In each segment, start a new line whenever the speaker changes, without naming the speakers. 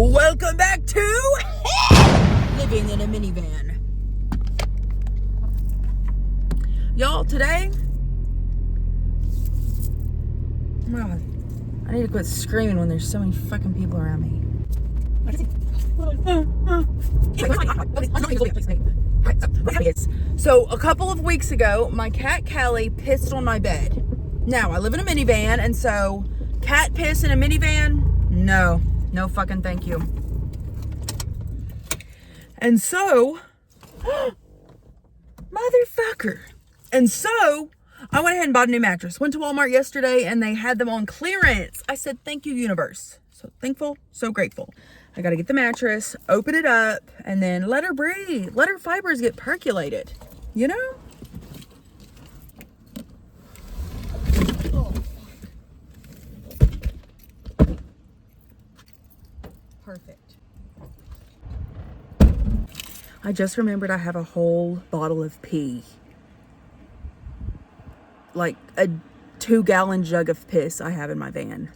Welcome back to Living in a Minivan. Y'all, today, oh my God, I need to quit screaming when there's so many fucking people around me. So a couple of weeks ago, my cat Callie pissed on my bed. Now, I live in a minivan, and so cat piss in a minivan, no fucking thank you. And so, motherfucker. And so, I went ahead and bought a new mattress. Went to Walmart yesterday and they had them on clearance. I said, thank you, universe. So thankful, so grateful. I gotta get the mattress, open it up, and then let her breathe. Let her fibers get percolated, you know? Oh. Perfect. I just remembered I have a whole bottle of pee. Like a 2-gallon jug of piss I have in my van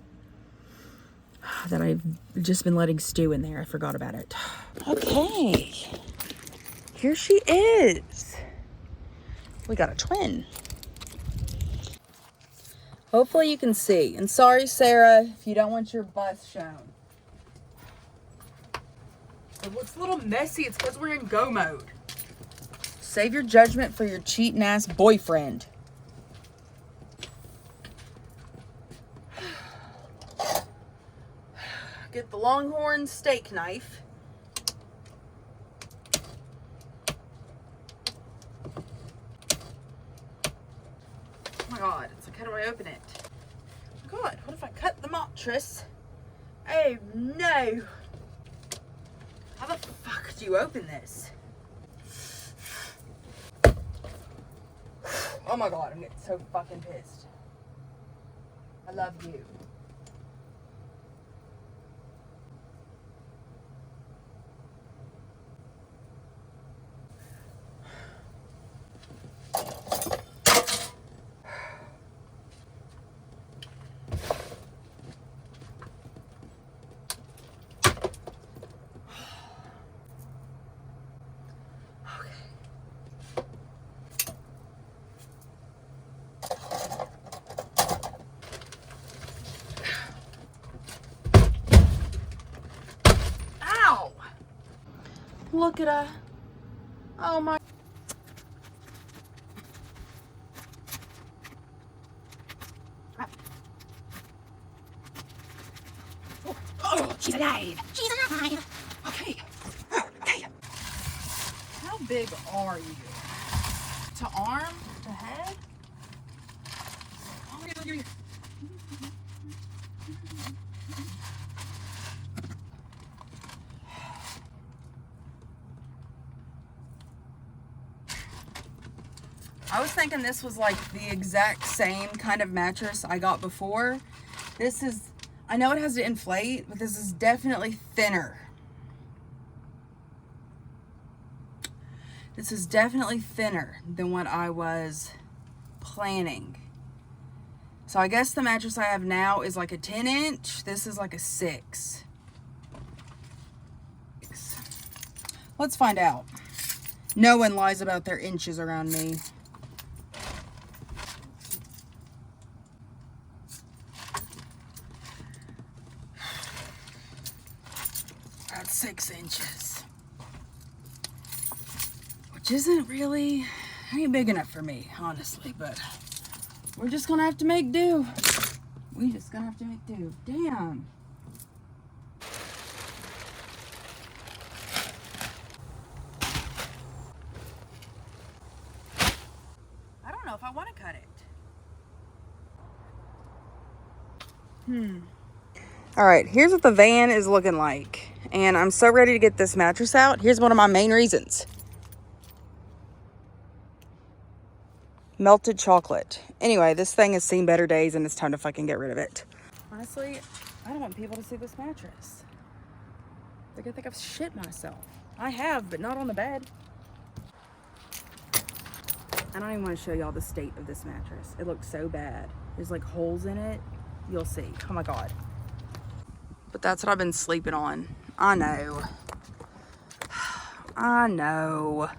that I've just been letting stew in there. I forgot about it. Okay. Here she is. We got a twin. Hopefully you can see. And sorry, Sarah, if you don't want your bust shown. It looks a little messy. It's because we're in go mode. Save your judgment for your cheating ass boyfriend. Get the Longhorn steak knife. Oh my God, it's like, how do I open it? Oh my God, what if I cut the mattress? Oh no. How the fuck do you open this? Oh my God, I'm getting so fucking pissed. I love you. Look at her. Oh my. Oh, she's alive. She's alive. Okay. Okay. How big are you? To arm? To head? Oh, give me. I was thinking this was like the exact same kind of mattress I got before. This is, I know it has to inflate, but this is definitely thinner. This is definitely thinner than what I was planning. So I guess the mattress I have now is like a 10-inch. This is like a 6. Let's find out. No one lies about their inches around me. That's 6 inches. Which isn't really, ain't big enough for me, honestly, but we're just gonna have to make do. We just gonna have to make do. Damn. I don't know if I want to cut it. All right, here's what the van is looking like. And I'm so ready to get this mattress out. Here's one of my main reasons. Melted chocolate. Anyway, this thing has seen better days and it's time to fucking get rid of it. Honestly, I don't want people to see this mattress. They're gonna think I've shit myself. I have, but not on the bed. I don't even want to show y'all the state of this mattress. It looks so bad. There's like holes in it. You'll see. Oh my God. But that's what I've been sleeping on. I know. I know.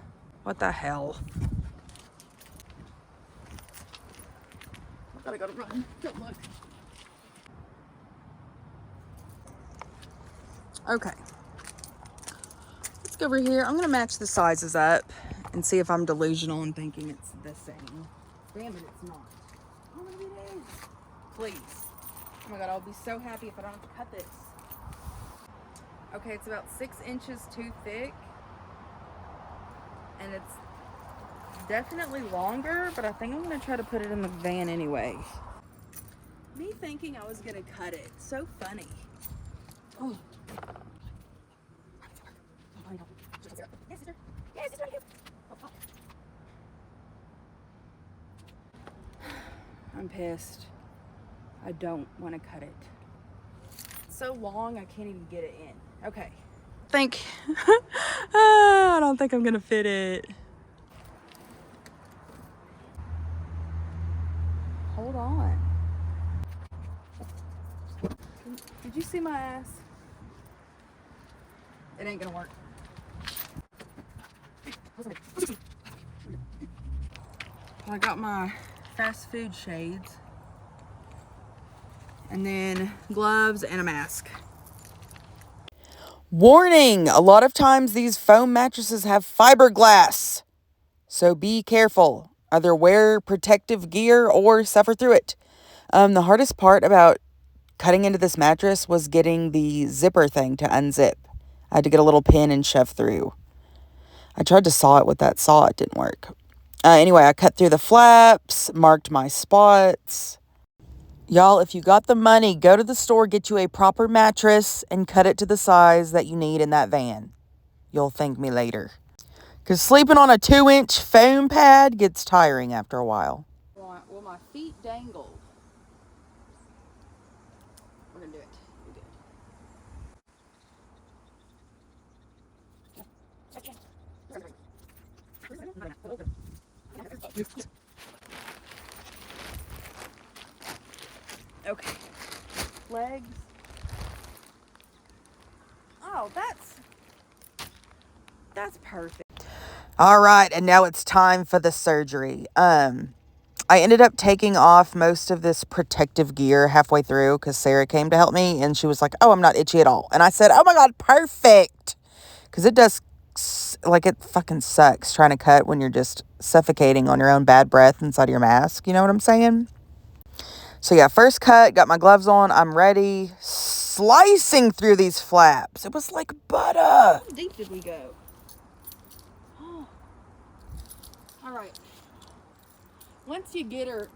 What the hell? I gotta run. Don't look. Okay. Let's go over here. I'm gonna match the sizes up and see if I'm delusional in thinking it's the same. Damn it, it's not. Oh, maybe it is. Please. Oh my god, I'll be so happy if I don't have to cut this. Okay, it's about 6 inches too thick. And it's definitely longer, but I think I'm gonna try to put it in the van anyway. Me thinking I was gonna cut it. So funny. Oh. Yes, sister. Yes, sister. I'm pissed. I don't want to cut it. It's so long, I can't even get it in. Okay. I don't think I'm gonna fit it. Hold on. Did you see my ass? It ain't gonna work. I got my fast food shades. And then gloves and a mask. Warning! A lot of times these foam mattresses have fiberglass. So be careful. Either wear protective gear or suffer through it. The hardest part about cutting into this mattress was getting the zipper thing to unzip. I had to get a little pin and shove through. I tried to saw it with that saw. It didn't work. Anyway, I cut through the flaps, marked my spots. Y'all, if you got the money, go to the store, get you a proper mattress, and cut it to the size that you need in that van. You'll thank me later. Because sleeping on a 2-inch foam pad gets tiring after a while. Well, my feet dangle. We're going to do it. You're good. Okay. Legs. Oh, that's perfect. All right, and now it's time for the surgery. I ended up taking off most of this protective gear halfway through because Sarah came to help me, and she was like, "Oh, I'm not itchy at all." And I said, "Oh my god, perfect," because it does, like, it fucking sucks trying to cut when you're just suffocating on your own bad breath inside of your mask. You know what I'm saying? So yeah, first cut, got my gloves on, I'm ready. Slicing through these flaps. It was like butter. How deep did we go? Oh. All right. Once you get her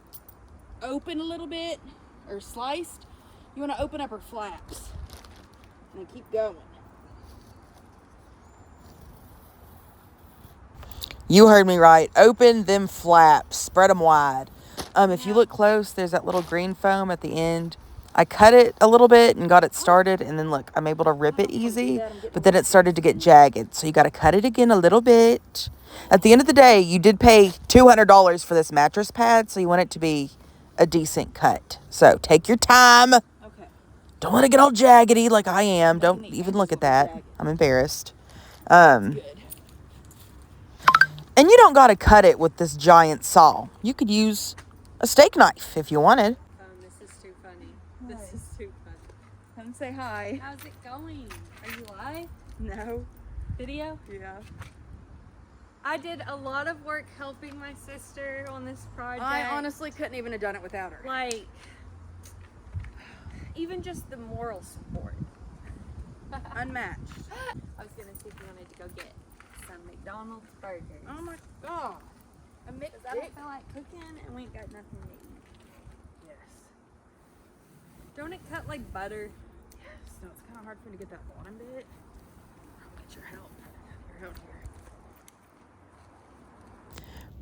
open a little bit, or sliced, you want to open up her flaps. And then keep going. You heard me right. Open them flaps. Spread them wide. If you look close, there's that little green foam at the end. I cut it a little bit and got it started. And then look, I'm able to rip it easy. But then it started to get jagged. So you got to cut it again a little bit. At the end of the day, you did pay $200 for this mattress pad. So you want it to be a decent cut. So take your time. Okay. Don't let it get all jaggedy like I am. Don't even look at that. I'm embarrassed. And you don't got to cut it with this giant saw. You could use a steak knife if you wanted.
This is too funny.
Hi.
This is too funny.
Come say hi.
How's it going? Are you live?
No.
Video?
Yeah.
I did a lot of work helping my sister on this project.
I honestly couldn't even have done it without her.
Like, even just the moral support.
Unmatched.
I was gonna see if you wanted to go get some McDonald's burgers.
Oh my god.
Because I don't feel like cooking and we ain't got nothing to eat.
Yes.
Don't it cut like butter?
Yes. No, it's kind of hard for me to get that bottom bit. I'll get your help. You're out here.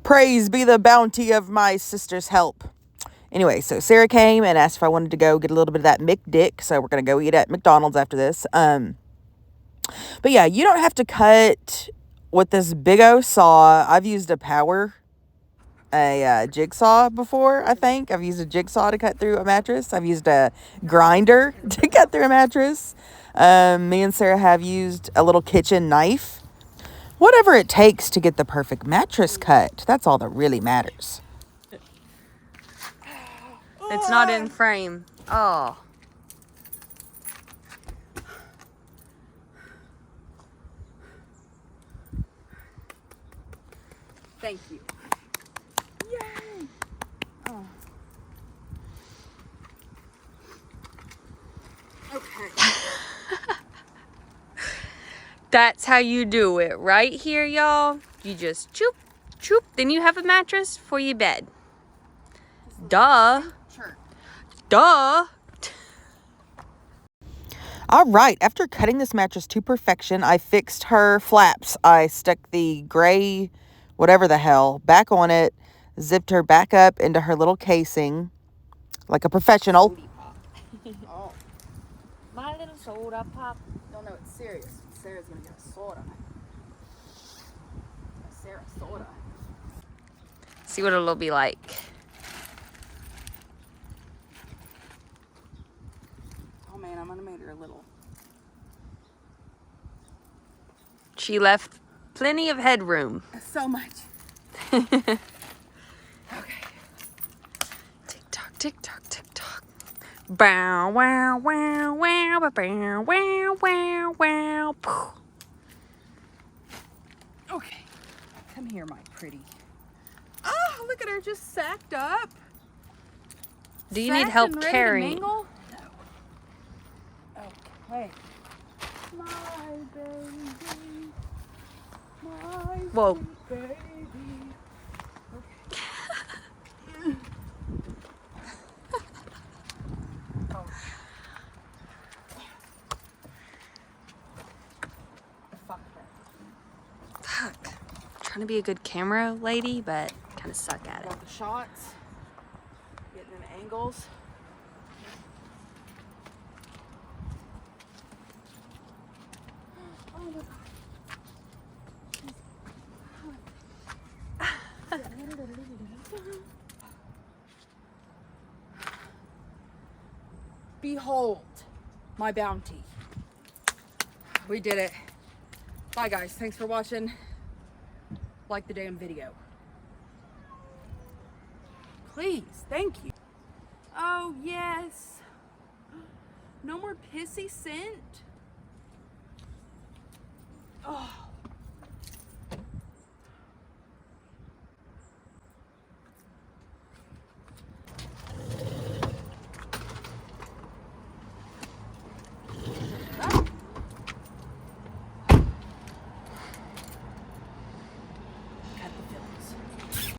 Praise be the bounty of my sister's help. Anyway, so Sarah came and asked if I wanted to go get a little bit of that McDick. So we're going to go eat at McDonald's after this. But yeah, you don't have to cut with this big O saw. I've used a jigsaw before, I think. I've used a jigsaw to cut through a mattress. I've used a grinder to cut through a mattress. Me and Sarah have used a little kitchen knife. Whatever it takes to get the perfect mattress cut. That's all that really matters.
It's not in frame. Oh.
Thank you. Yay! Oh. Okay.
That's how you do it right here, y'all. You just choop, choop. Then you have a mattress for your bed. Duh.
Sure.
Duh.
All right, after cutting this mattress to perfection, I fixed her flaps. I stuck the gray, whatever the hell, back on it, zipped her back up into her little casing like a professional.
Oh. My little soda pop.
Don't know it's serious. Sarah's gonna get a soda. A Sarah soda.
See what it'll be like.
Oh man, I'm gonna make her a little.
She left plenty of headroom.
So much. Okay.
Tick tock, tick tock, tick tock. Bow, wow, wow, wow, bow, wow, wow, wow. Poof.
Okay. Come here, my pretty. Oh, look at her just sacked up.
Do you need help carrying?
No. Okay. My baby. My
Whoa.
baby. Okay. Oh. Fuck her.
Fuck. I'm trying to be a good camera lady, but kind of suck at it.
Got the shots. Getting them angles. Oh my god. Behold my bounty. We did it. Bye guys, thanks for watching. Like the damn video. Please, thank you. Oh yes. No more pissy scent.